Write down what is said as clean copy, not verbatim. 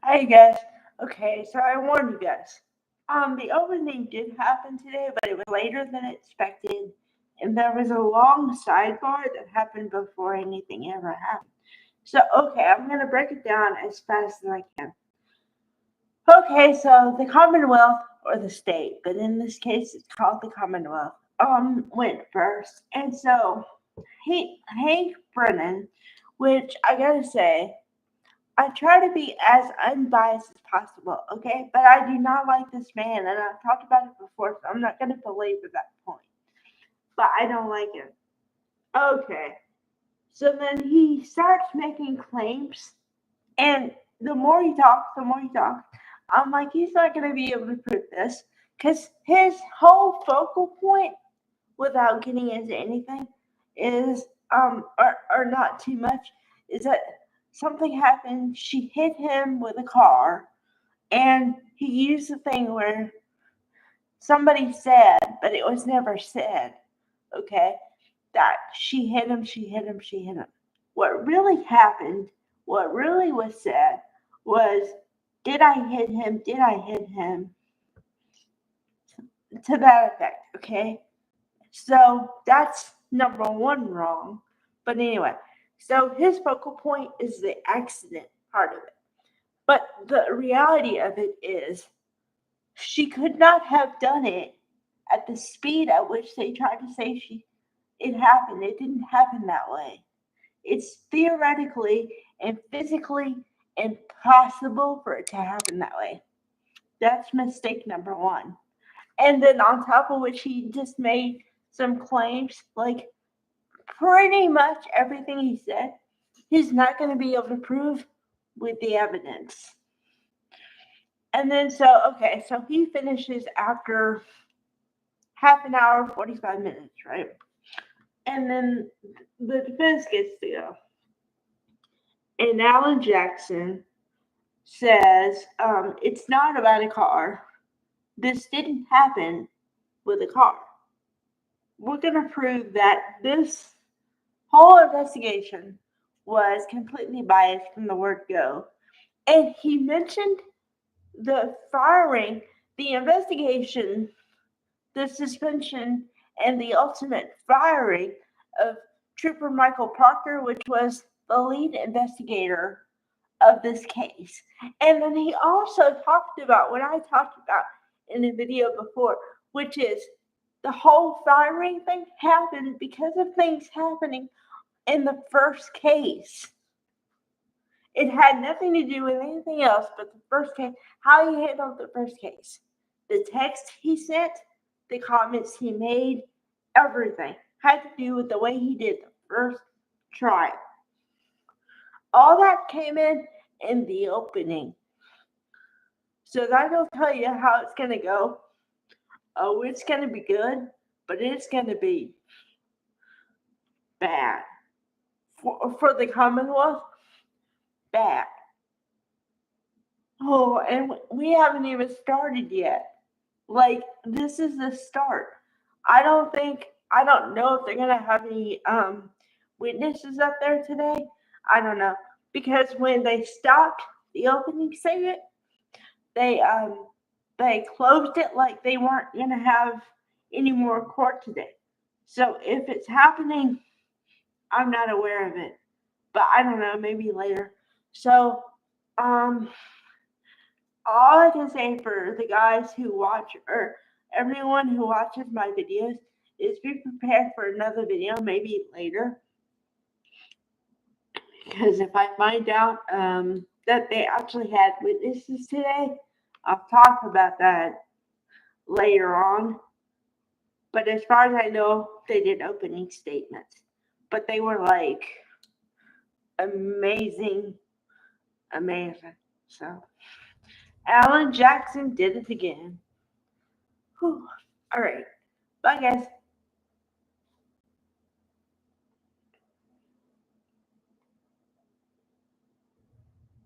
Hey guys. Okay, so I warned you guys. The opening did happen today, but it was later than expected, and there was a long sidebar that happened before anything ever happened. So, okay, I'm gonna break it down as fast as I can. Okay, so the Commonwealth or the state, but in this case it's called the Commonwealth, went first. And so Hank Brennan, which I gotta say, I try to be as unbiased as possible, okay? But I do not like this man, and I've talked about it before, so I'm not gonna belabor that point. But I don't like him. Okay. So then he starts making claims, and the more he talks, I'm like, he's not going to be able to prove this because his whole focal point, without getting into anything, is or not too much, is that something happened. She hit him with a car, and he used the thing where somebody said, but it was never said. Okay, that she hit him, she hit him, she hit him. What really happened, what really was said was, did I hit him? Did I hit him? To that effect, okay? So that's number one wrong. But anyway, so his focal point is the accident part of it. But the reality of it is, she could not have done it at the speed at which they tried to say it happened. It didn't happen that way. It's theoretically and physically impossible for it to happen that way. That's mistake number one. And then on top of which, he just made some claims like pretty much everything he said, he's not going to be able to prove with the evidence. And then, so he finishes after half an hour, 45 minutes, right? And then the defense gets to go. And Alan Jackson says, it's not about a car. This didn't happen with a car. We're going to prove that this whole investigation was completely biased from the word go. And he mentioned the firing, the investigation, the suspension, and the ultimate firing of Trooper Michael Parker, which was the lead investigator of this case. And then he also talked about what I talked about in a video before, which is the whole firing thing happened because of things happening in the first case. It had nothing to do with anything else but the first case, how he handled the first case. The text he sent, the comments he made, everything had to do with the way he did the first trial. All that came in the opening. So that'll tell you how it's going to go. Oh, it's going to be good, but it's going to be bad. For the Commonwealth, bad. Oh, and we haven't even started yet. Like, this is the start. I don't know if they're going to have any witnesses up there today. I don't know. Because when they stopped the opening segment, they closed it like they weren't going to have any more court today. So if it's happening, I'm not aware of it. But I don't know, maybe later. So, all I can say for the guys who watch, or everyone who watches my videos, is be prepared for another video, maybe later. Because if I find out that they actually had witnesses today, I'll talk about that later on. But as far as I know, they did opening statements. But they were like amazing. So, Alan Jackson did it again. Whew. All right. Bye, guys.